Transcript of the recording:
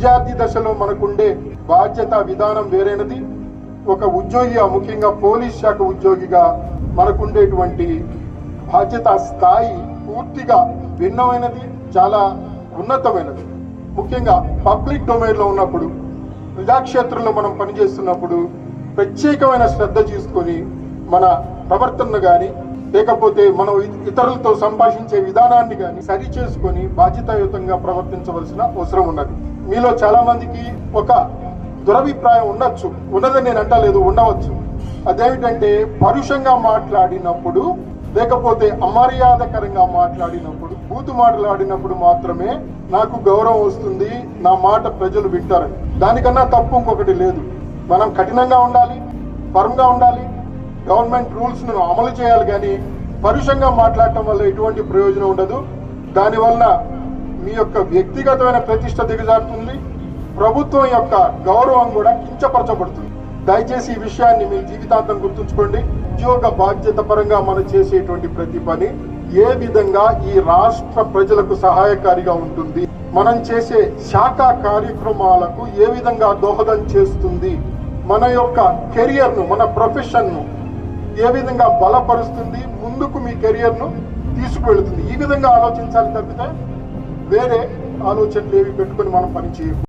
విద్యార్థి దశలో మనకుండే బాధ్యత విధానం వేరైనది. ఒక ఉద్యోగిగా, ముఖ్యంగా పోలీస్ శాఖ ఉద్యోగిగా మనకుండేటువంటి బాధ్యత స్థాయి పూర్తిగా భిన్నమైనది, చాలా ఉన్నతమైనది. ముఖ్యంగా పబ్లిక్ డొమైన్ లో ఉన్నప్పుడు, ప్రజాక్షేత్రంలో మనం పనిచేస్తున్నప్పుడు ప్రత్యేకమైన శ్రద్ధ తీసుకొని మన ప్రవర్తనను కానీ, లేకపోతే మనం ఇతరులతో సంభాషించే విధానాన్ని కానీ సరి చేసుకొని బాధ్యతాయుతంగా ప్రవర్తించవలసిన అవసరం ఉన్నది. మీలో చాలా మందికి ఒక దురభిప్రాయం ఉండొచ్చు, ఉన్నదని నేను అంటలేదు, ఉండవచ్చు. అదేమిటంటే పరుషంగా మాట్లాడినప్పుడు, లేకపోతే అమర్యాదకరంగా మాట్లాడినప్పుడు, బూతు మాట్లాడినప్పుడు మాత్రమే నాకు గౌరవం వస్తుంది, నా మాట ప్రజలు వింటారని. దానికన్నా తప్పు ఇంకొకటి లేదు. మనం కఠినంగా ఉండాలి, ఫర్మ్గా ఉండాలి, గవర్నమెంట్ రూల్స్ ను అమలు చేయాలి. కానీ పరుషంగా మాట్లాడటం వల్ల ఎటువంటి ప్రయోజనం ఉండదు. దానివల్ల మీ యొక్క వ్యక్తిగతమైన ప్రతిష్ట దిగజారుతుంది, ప్రభుత్వం యొక్క గౌరవం కూడా కించపరచబడుతుంది. దయచేసి ఈ విషయాన్ని మీ జీవితాంతం గుర్తుంచుకోండి. ఉద్యోగ బాధ్యత పరంగా మనం చేసేటువంటి ప్రతి పని ఏ విధంగా ఈ రాష్ట్ర ప్రజలకు సహాయకారిగా ఉంటుంది, మనం చేసే శాఖ కార్యక్రమాలకు ఏ విధంగా దోహదం చేస్తుంది, మన యొక్క కెరియర్ను, మన ప్రొఫెషన్ను ఏ విధంగా బలపరుస్తుంది, ముందుకు మీ కెరియర్ను తీసుకువెళుతుంది. ఈ విధంగా ఆలోచించాలి తప్పితే వేరే ఆలోచనలు ఏవి పెట్టుకొని మనం పని చేయము.